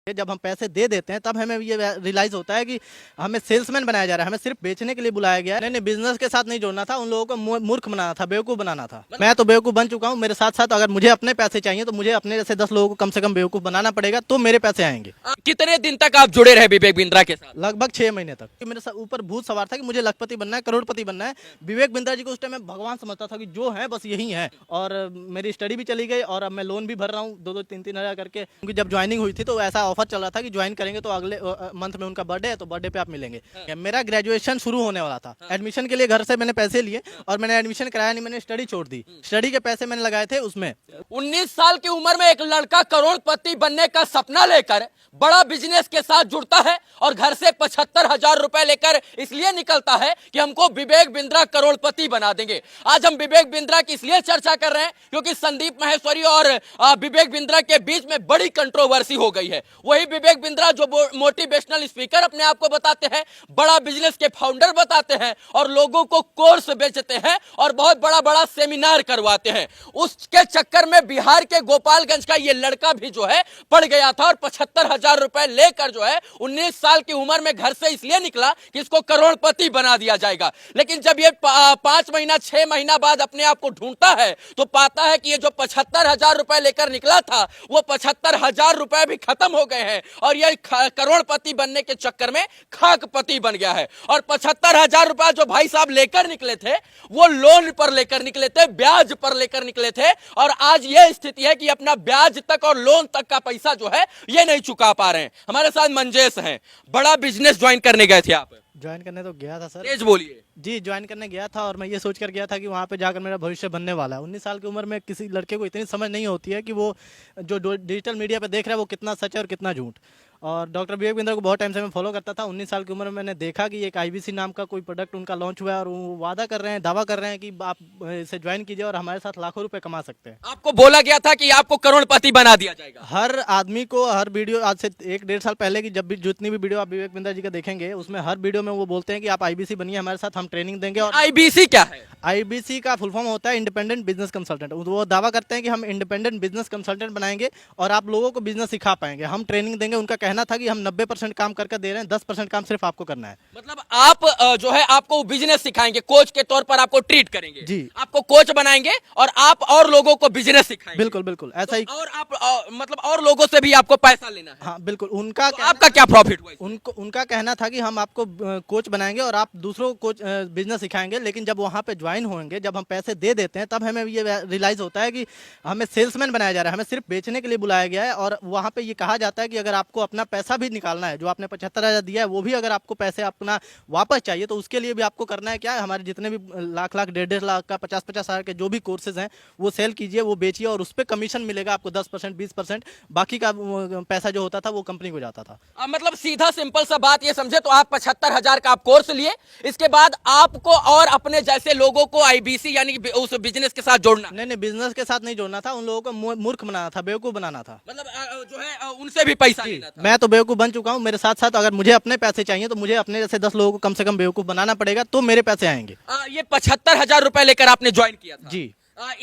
जब हम पैसे दे देते हैं तब हमें ये रियलाइज होता है कि हमें सेल्समैन बनाया जा रहा है, हमें सिर्फ बेचने के लिए बुलाया गया है। नहीं, बिजनेस के साथ नहीं जोड़ना था, उन लोगों को मूर्ख बनाना था, बेवकूफ बनाना था। मैं तो बेवकूफ बन चुका हूँ। मेरे साथ साथ अगर मुझे अपने पैसे चाहिए तो मुझे अपने जैसे 10 लोगों को कम से कम बेवकूफ बनाना पड़ेगा, तो मेरे पैसे आएंगे। कितने दिन तक आप जुड़े रहे विवेक बिंद्रा के साथ? लगभग 6 महीने तक। मेरे ऊपर भूत सवार था कि मुझे लखपति बनना है, करोड़पति बनना है। विवेक बिंद्रा जी को उस टाइम मैं भगवान समझता था कि जो है बस यही है। और मेरी स्टडी भी चली गई और अब मैं लोन भी भर रहा हूँ 2-2, 3-3 हज़ार करके। क्योंकि जब ज्वाइनिंग हुई थी तो ऐसा ऑफर चल रहा था कि ज्वाइन करेंगे तो अगले मंथ में उनका बर्थडे है, तो बर्थडे पे आप मिलेंगे। मेरा ग्रेजुएशन शुरू होने वाला था। एडमिशन के लिए घर से मैंने पैसे लिए और मैंने एडमिशन कराया नहीं, मैंने स्टडी छोड़ दी। स्टडी के पैसे मैंने लगाए थे उसमें। 19 साल की उम्र में एक लड़का करोड़पति बनने का सपना लेकर बड़ा बिजनेस के साथ जुड़ता है और घर से 75,000 रुपए लेकर इसलिए निकलता है कि हमको विवेक बिंद्रा करोड़पति बना देंगे। आज हम विवेक बिंद्रा की इसलिए चर्चा कर रहे हैं क्योंकि संदीप माहेश्वरी और विवेक बिंद्रा के बीच में बड़ी कंट्रोवर्सी हो गई है। वही विवेक बिंद्रा जो मोटिवेशनल स्पीकर अपने आप को बताते हैं, बड़ा बिजनेस के फाउंडर बताते हैं और लोगों को कोर्स बेचते हैं और बहुत बड़ा बड़ा सेमिनार करवाते हैं। उसके चक्कर में बिहार के गोपालगंज का ये लड़का भी जो है पड़ गया था और 75,000 रुपए लेकर जो है 19 साल की उम्र में घर से इसलिए निकला कि इसको करोड़पति बना दिया जाएगा। लेकिन जब ये 5 महीना 6 महीना बाद अपने आप को ढूंढता है तो पाता है कि ये जो 75,000 रुपए लेकर निकला था वो 75,000 रुपए भी खत्म हो गए हैं और ये करोड़पति बनने के चक्कर में खाकपति बन गया है। और 75,000 रुपए जो भाई साहब लेकर निकले थे वो लोन पर लेकर निकले थे, ब्याज पर लेकर निकले थे और आज ये स्थिति है कि अपना ब्याज तक और लोन तक का पैसा जो है ये नहीं चुका पा रहे हैं। हमारे साथ मंजेश हैं। बड़ा बिजनेस ज्वाइन करने गए थे आप? ज्वाइन करने तो गया था सर। तेज बोलिए। जी, ज्वाइन करने गया था और मैं ये सोच कर गया था कि वहाँ पे जाकर मेरा भविष्य बनने वाला है। 19 साल की उम्र में किसी लड़के को इतनी समझ नहीं होती है कि वो जो डिजिटल मीडिया पे देख रहा है वो कितना सच है और कितना झूठ। और डॉक्टर विवेक बिंद्रा को बहुत टाइम से मैं फॉलो करता था। 19 साल की उम्र में मैंने देखा कि एक आईबीसी नाम का कोई प्रोडक्ट उनका लॉन्च हुआ है और वो वादा कर रहे हैं, दावा कर रहे हैं कि आप इसे ज्वाइन कीजिए और हमारे साथ लाखों रुपए कमा सकते हैं। आपको बोला गया था कि आपको करोड़पति बना दिया जाएगा। हर आदमी को हर वीडियो, आज से 1-1.5 साल पहले की जब भी जितनी भी वीडियो आप विवेक बिंद्रा जी का देखेंगे उसमें हर वीडियो में वो बोलते हैं कि आप आईबीसी बनिए हमारे साथ, हम ट्रेनिंग देंगे। और आईबीसी क्या है? आईबीसी का फुल फॉर्म होता है इंडिपेंडेंट बिजनेस कंसल्टेंट। वो दावा करते हैं कि हम इंडिपेंडेंट बिजनेस कंसल्टेंट बनाएंगे और आप लोगों को बिजनेस सिखा पाएंगे, हम ट्रेनिंग देंगे। उनका कहना था कि हम 90% काम करके दे रहे हैं, 10% काम सिर्फ आपको करना है। मतलब आप जो है आपको बिजनेस सिखाएंगे, कोच के तौर पर आपको ट्रीट करेंगे जी, आपको कोच बनाएंगे और आप और लोगों को बिजनेस सिखाएंगे। बिल्कुल बिल्कुल ऐसा ही। और आप मतलब और लोगों से भी आपको पैसा लेना है। हाँ बिल्कुल। उनका तो आपका क्या प्रॉफिट हुआ? उनका कहना था कि हम आपको कोच बनाएंगे और आप दूसरों को बिजनेस सिखाएंगे। लेकिन जब वहाँ पे ज्वाइन होंगे, जब हम पैसे दे देते हैं तब हमें ये रियलाइज होता है कि हमें सेल्समैन बनाया जा रहा है, हमें सिर्फ बेचने के लिए बुलाया गया है। और वहाँ पे ये कहा जाता है कि अगर आपको अपना पैसा भी निकालना है, जो आपने 75,000 दिया है वो भी अगर आपको पैसे अपना वापस चाहिए तो उसके लिए भी आपको करना है क्या, हमारे जितने भी लाख 1.5 लाख का 50-50 हज़ार के जो भी कोर्सेज हैं वो सेल कीजिए, वो बेचिए और उस पर कमीशन मिलेगा आपको 10%, 20%। बाकी का पैसा जो होता था वो कंपनी को जाता था। मतलब सीधा सिंपल सा बात ये समझे तो आप 75,000 का आप कोर्स लिए, इसके बाद आपको और अपने जैसे लोगों को आईबीसी यानी उस बिजनेस के साथ जोड़ना। नहीं, बिजनेस के साथ नहीं जोड़ना था, उन लोगों को मूर्ख बनाना था, बेवकूफ बनाना था। मतलब जो है उनसे भी पैसा लेना था। मैं तो बेवकूफ बन चुका हूँ। मेरे साथ साथ अगर मुझे अपने पैसे चाहिए तो मुझे अपने जैसे 10 लोगों को कम से कम बेवकूफ बनाना पड़ेगा, तो मेरे पैसे आएंगे। ये 75,000 रुपए लेकर आपने ज्वाइन किया था? जी।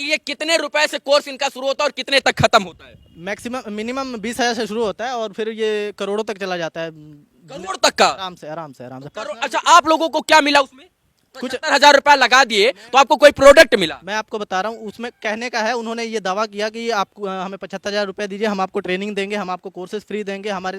ये कितने रुपए से कोर्स इनका शुरू होता है और कितने तक खत्म होता है? मिनिमम 20,000 से शुरू होता है और फिर ये करोड़ों तक चला जाता है। करोड़ तक का? आराम से आराम से आराम से। अच्छा, आप लोगों को क्या मिला उसमें? कुछ 75,000 रुपया लगा दिए तो आपको कोई प्रोडक्ट मिला? मैं आपको बता रहा हूँ, उसमें कहने का है, उन्होंने ये दावा किया कि आप हमें 75,000 रुपये दीजिए, हम आपको ट्रेनिंग देंगे, हम आपको कोर्सेज फ्री देंगे, हमारे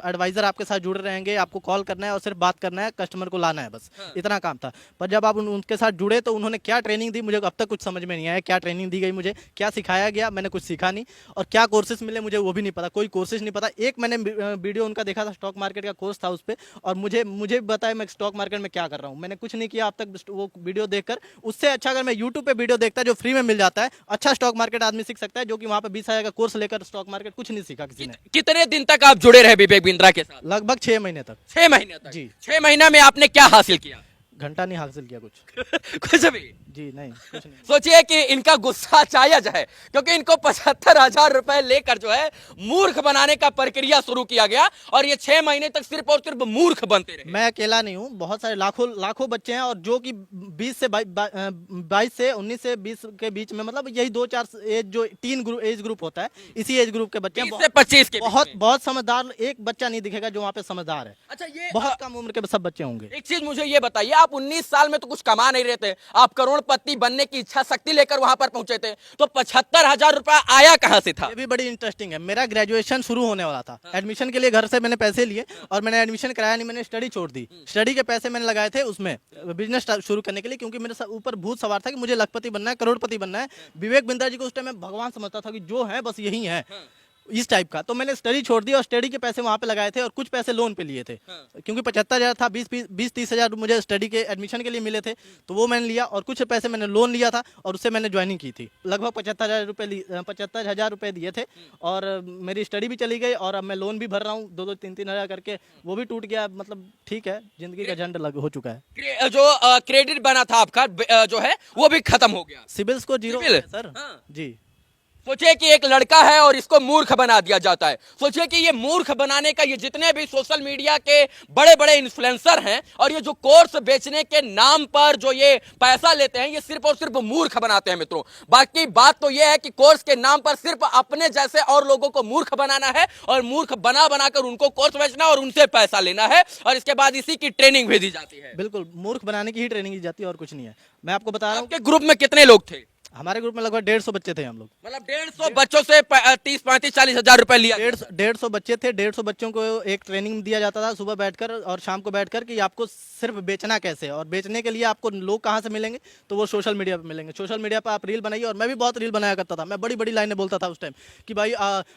एडवाइजर आपके साथ जुड़े रहेंगे, आपको कॉल करना है और सिर्फ बात करना है, कस्टमर को लाना है, बस इतना काम था। पर जब आप उनके साथ जुड़े तो उन्होंने क्या ट्रेनिंग दी मुझे अब तक कुछ समझ में नहीं आया। क्या ट्रेनिंग दी गई मुझे, क्या सिखाया गया, मैंने कुछ सीखा नहीं। और क्या कोर्सेज मिले मुझे वो भी नहीं पता, कोई कोर्सेज नहीं पता। एक मैंने वीडियो उनका देखा था, स्टॉक मार्केट का कोर्स था उस पर, और मुझे बताया मैं स्टॉक मार्केट में क्या कर रहा हूँ। मैंने कुछ नहीं किया अब तक वो वीडियो देखकर। उससे अच्छा अगर मैं YouTube पे वीडियो देखता जो फ्री में मिल जाता है, अच्छा स्टॉक मार्केट आदमी सीख सकता है, जो कि वहां पे 20,000 का कोर्स लेकर स्टॉक मार्केट कुछ नहीं सीखा किसी ने। कितने दिन तक आप जुड़े रहे विवेक बिंद्रा के साथ? लगभग 6 महीने तक। 6 महीने तक? जी। 6 महीना में आपने क्या हासिल किया? घंटा नहीं हासिल किया कुछ। कुछ भी? जी नहीं, कुछ नहीं। सोचिए कि इनका गुस्सा जायज है, क्योंकि इनको 75,000 रुपए लेकर जो है मूर्ख बनाने का प्रक्रिया शुरू किया गया, और ये 6 महीने तक सिर्फ और सिर्फ मूर्ख बनते रहे। मैं अकेला नहीं हूँ, बहुत सारे लाखों लाखों बच्चे हैं, और जो कि 20 से 22 से 19 से 20 के बीच में, मतलब यही 2-4 एज, जो 3 एज ग्रुप होता है, इसी एज ग्रुप के बच्चे हैं। 20 से 25 के बीच बहुत में। बहुत समझदार एक बच्चा नहीं दिखेगा जो वहाँ पे समझदार है। अच्छा, ये बहुत कम उम्र के सब बच्चे होंगे। एक चीज मुझे ये बताइए, आप 19 साल में तो कुछ कमा नहीं रहे थे, आप करोड़पति बनने की इच्छा शक्ति लेकर वहां पर पहुंचे थे, तो 75,000 रुपया आया कहां से था? ये भी बड़ी इंटरेस्टिंग है। मेरा ग्रेजुएशन शुरू होने वाला था, एडमिशन के लिए घर से मैंने पैसे लिए, और मैंने एडमिशन कराया नहीं, मैंने स्टडी छोड़ दी। स्टडी के पैसे मैंने लगाए थे उसमें बिजनेस शुरू करने के लिए, क्योंकि मेरे ऊपर भूत सवार था कि मुझे लखपति बनना है, करोड़पति बनना है। विवेक बिंद्रा जी को उस टाइम मैं भगवान समझता था कि जो है बस यही है, इस टाइप का। तो मैंने स्टडी छोड़ दी और स्टडी के पैसे वहाँ पे लगाए थे, और कुछ पैसे लोन पे लिए थे, क्योंकि 75,000 था, 20-30 हजार मुझे स्टडी के एडमिशन के लिए मिले थे, तो वो मैंने लिया, और कुछ पैसे मैंने लोन लिया था, और उससे मैंने ज्वाइनिंग की थी। लगभग 75,000 रुपये दिए थे, और मेरी स्टडी भी चली गई, और अब मैं लोन भी भर रहा हूँ 2-2, 3-3 हजार करके, वो भी टूट गया। मतलब ठीक है, जिंदगी का झंड हो चुका है। जो क्रेडिट बना था आपका जो है वो भी खत्म हो गया, सिबिल स्कोर 0 सिबिल? है सर। हाँ। जी। सोचिए कि एक लड़का है और इसको मूर्ख बना दिया जाता है। सोचिए कि ये मूर्ख बनाने का, ये जितने भी सोशल मीडिया के बड़े बड़े इन्फ्लुएंसर हैं, और ये जो कोर्स बेचने के नाम पर जो ये पैसा लेते हैं, ये सिर्फ और सिर्फ मूर्ख बनाते हैं मित्रों। बाकी बात तो ये है कि कोर्स के नाम पर सिर्फ अपने जैसे और लोगों को मूर्ख बनाना है, और मूर्ख बना बनाकर उनको कोर्स बेचना और उनसे पैसा लेना है, और इसके बाद इसी की ट्रेनिंग भी दी जाती है। बिल्कुल, मूर्ख बनाने की ही ट्रेनिंग दी जाती है, और कुछ नहीं है। मैं आपको बता रहा हूँ, आपके ग्रुप में कितने लोग थे? हमारे ग्रुप में लगभग 150 बच्चे थे हम लोग। मतलब 150 बच्चों से 30-35-40 हजार रुपए लिया? 150 बच्चे थे। 150 बच्चों को एक ट्रेनिंग दिया जाता था, सुबह बैठकर और शाम को बैठकर, कि आपको सिर्फ बेचना कैसे है, और बेचने के लिए आपको लोग कहाँ से मिलेंगे, तो वो सोशल मीडिया पे मिलेंगे। सोशल मीडिया पर आप रील बनाइए, और मैं भी बहुत रील बनाया करता था। मैं बड़ी बड़ी लाइनें बोलता था उस टाइम कि भाई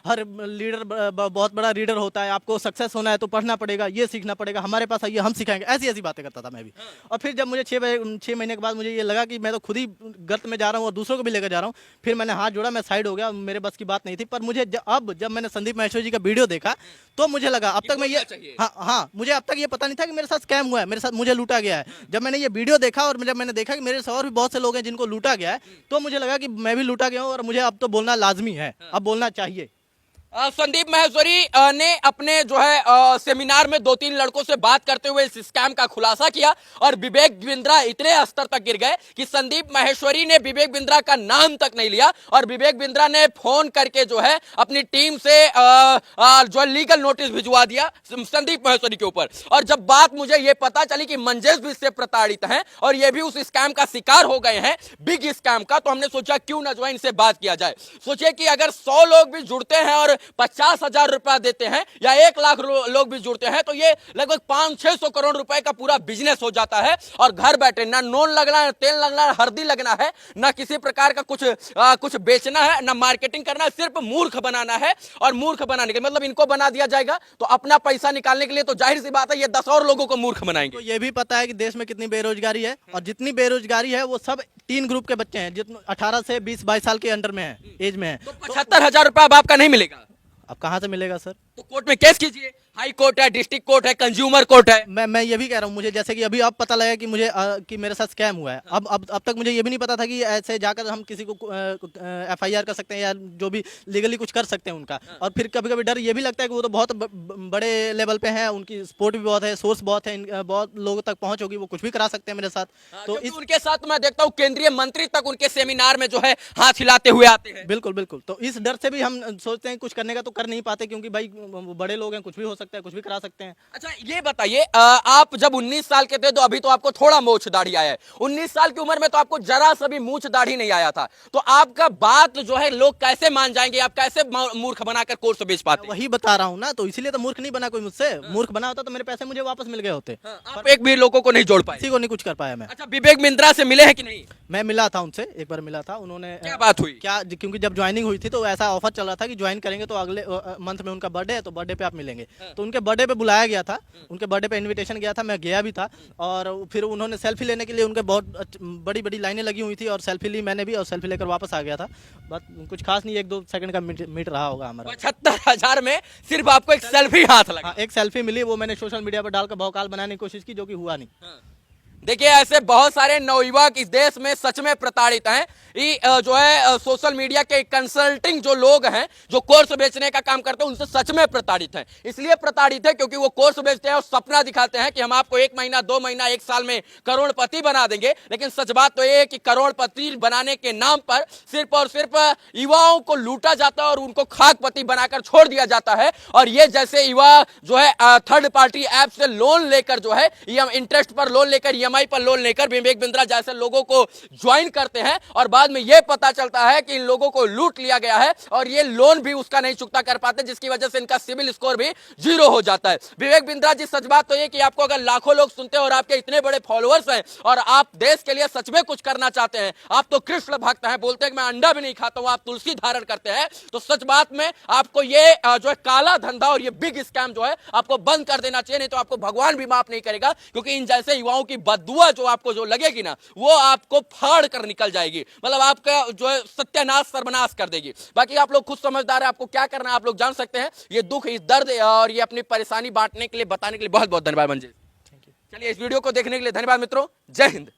हर लीडर बहुत बड़ा रीडर होता है, आपको सक्सेस होना है तो पढ़ना पड़ेगा, ये सीखना पड़ेगा, हमारे पास आइए हम सिखाएंगे, ऐसी ऐसी बातें करता था मैं भी। और फिर जब मुझे 6 महीने के बाद मुझे ये लगा कि मैं तो खुद ही गर्त में जा रहा हूँ और दूसरों को भी लेकर जा रहा हूँ, फिर मैंने हाथ जोड़ा, मैं साइड हो गया, मेरे बस की बात नहीं थी। पर मुझे अब जब मैंने संदीप माहेश्वरी जी का वीडियो देखा, तो मुझे लगा, अब तक मैं ये, हाँ, मुझे अब तक ये पता नहीं था कि मेरे साथ स्कैम हुआ है, मेरे साथ मुझे लूटा गया है। जब मैंने ये वीडियो देखा, और जब मैंने देखा कि मेरे से और भी बहुत से लोग हैं जिनको लूटा गया है, तो मुझे लगा कि मैं भी लूटा गया हूँ, और मुझे अब तो बोलना लाजमी है, अब बोलना चाहिए। संदीप माहेश्वरी ने अपने जो है सेमिनार में 2-3 लड़कों से बात करते हुए इस स्कैम का खुलासा किया, और विवेक बिंद्रा इतने स्तर तक गिर गए कि संदीप माहेश्वरी ने विवेक बिंद्रा का नाम तक नहीं लिया, और विवेक बिंद्रा ने फोन करके जो है अपनी टीम से जो लीगल नोटिस भिजवा दिया संदीप माहेश्वरी के ऊपर। और जब बात मुझे ये पता चली कि मंजेश भी इससे प्रताड़ित हैं, और ये भी उस स्कैम का शिकार हो गए हैं, बिग स्कैम का, तो हमने सोचा क्यों ना जो है इनसे बात किया जाए। सोचिए कि अगर 100 लोग भी जुड़ते हैं और 50,000 रुपया देते हैं, या 1 लाख लोग भी जुड़ते हैं, तो ये लगभग 500-600 करोड़ रुपए का पूरा बिजनेस हो जाता है। और घर बैठे ना नोन लगना है, तेल लगना है, हल्दी लगना है, ना किसी प्रकार का कुछ बेचना है, ना मार्केटिंग करना है, सिर्फ मूर्ख बनाना है। और मूर्ख बनाने के मतलब इनको बना दिया जाएगा, तो अपना पैसा निकालने के लिए तो जाहिर सी बात है ये 10 और लोगों को मूर्ख बनाएंगे। तो ये भी पता है कि देश में कितनी बेरोजगारी है, और जितनी बेरोजगारी है वो सब 3 ग्रुप के बच्चे हैं, जितने 18 से 20-22 साल के अंडर में है, एज में है। तो 75,000 रुपया अब आपका नहीं मिलेगा? अब कहाँ से मिलेगा सर? तो कोर्ट में केस कीजिए, हाई कोर्ट है, डिस्ट्रिक्ट कोर्ट है, कंज्यूमर कोर्ट है। मैं ये भी कह रहा हूँ, मुझे जैसे कि अभी अब पता लगा कि मुझे कि मेरे साथ स्कैम हुआ है। अब तक मुझे ये भी नहीं पता था कि ऐसे जाकर हम किसी को FIR कर सकते हैं, या जो भी लीगली कुछ कर सकते हैं उनका। और फिर कभी कभी डर ये भी लगता है कि वो तो बहुत बड़े लेवल पे हैं, उनकी सपोर्ट भी बहुत है, सोर्स बहुत है, बहुत लोगों तक पहुंच होगी, वो कुछ भी करा सकते हैं मेरे साथ। तो उनके साथ मैं देखता हूँ केंद्रीय मंत्री तक उनके सेमिनार में जो है हाथ हिलाते हुए आते हैं। बिल्कुल बिल्कुल। तो इस डर से भी हम सोचते हैं कुछ करने का, तो कर नहीं पाते, क्योंकि भाई बड़े लोग हैं, कुछ भी हो सकता है, कुछ भी करा सकते हैं। अच्छा, ये बताइए, आप जब 19 साल के थे तो अभी तो आपको थोड़ा मूछ दाढ़ी आया है, 19 साल की उम्र में तो आपको जरा सा भी मूछ दाढ़ी नहीं आया था, तो आपका बात जो है लोग कैसे मान जाएंगे? आप कैसे मूर्ख बनाकर कोर्स बेच पाते? वही बता रहा हूँ ना, तो इसीलिए तो मूर्ख नहीं बना कोई मुझसे। मूर्ख बना होता तो मेरे पैसे मुझे वापस मिल गए होते। आप एक भी लोगों को नहीं जोड़ पाए? किसी को नहीं कुछ कर पाया मैं। अच्छा, विवेक बिंद्रा से मिले हैं कि नहीं? मैं मिला था उनसे, एक बार मिला था, उन्होंने क्या बात हुई? क्योंकि जब ज्वाइनिंग हुई थी तो ऐसा ऑफर चल रहा था कि ज्वाइन करेंगे तो अगले मंथ में उनका बर्थडे है, तो बर्थडे पे आप मिलेंगे। तो उनके बर्थडे पे बुलाया गया था, उनके बर्थडे पे इनविटेशन गया था, मैं गया भी था। और फिर उन्होंने सेल्फी लेने के लिए, उनके बहुत बड़ी बड़ी लाइनें लगी हुई थी, और सेल्फी ली मैंने भी, और सेल्फी लेकर वापस आ गया था। बस कुछ खास नहीं, 1-2 सेकंड का मीट रहा होगा हमारा। 75,000 में सिर्फ आपको एक सेल्फी हाथ लगा? एक सेल्फी मिली, वो मैंने सोशल मीडिया पर डालकर भौकाल बनाने की कोशिश की, जो कि हुआ नहीं। देखिए ऐसे बहुत सारे नवयुवक इस देश में सच में प्रताड़ित हैं। जो है सोशल मीडिया के कंसल्टिंग जो लोग हैं, जो कोर्स बेचने का काम करते हैं, उनसे सच में प्रताड़ित हैं। इसलिए प्रताड़ित है क्योंकि वो कोर्स बेचते हैं और सपना दिखाते हैं कि हम आपको 1 महीना 2 महीना 1 साल में करोड़पति बना देंगे। लेकिन सच बात तो ये है कि करोड़पति बनाने के नाम पर सिर्फ और सिर्फ युवाओं को लूटा जाता है और उनको खाकपति बनाकर छोड़ दिया जाता है। और ये जैसे युवा जो है थर्ड पार्टी ऐप से लोन लेकर जो है इंटरेस्ट पर लोन लेकर, ईएमआई पर लोन लेकर विवेक बिंद्रा जैसे लोगों को ज्वाइन करते हैं और बाद में यह पता चलता है कि इन लोगों को लूट लिया गया है और ये लोन भी उसका नहीं चुकता कर पाते, जिसकी वजह से इनका सिविल स्कोर भी 0 हो जाता है। विवेक बिंद्रा जी, सच बात तो ये कि आपको अगर लाखों लोग सुनते हैं और आपके इतने बड़े फॉलोअर्स हैं और आप देश के लिए सच में कुछ करना चाहते हैं, आप तो कृष्ण भक्त हैं, बोलते हैं कि मैं अंडा भी नहीं खाता हूं, आप तुलसी धारण करते हैं, तो सच बात में आपको ये जो है काला धंधा और ये बिग स्कैम जो है आपको बंद कर देना चाहिए। नहीं तो आपको भगवान भी माफ नहीं करेगा, क्योंकि इन जैसे युवाओं की बददुआ जो आपको जो लगेगी ना, वो आपको फाड़ कर निकल जाएगी, मतलब आपका जो है सत्यानाश सर्वनाश कर देगी। बाकी आप लोग खुद समझदार है, आपको क्या करना है आप लोग जान सकते हैं। ये दुख, इस दर्द और ये अपनी परेशानी बांटने के लिए, बताने के लिए बहुत बहुत धन्यवाद मंजिल। चलिए इस वीडियो को देखने के लिए धन्यवाद मित्रों। जय हिंद।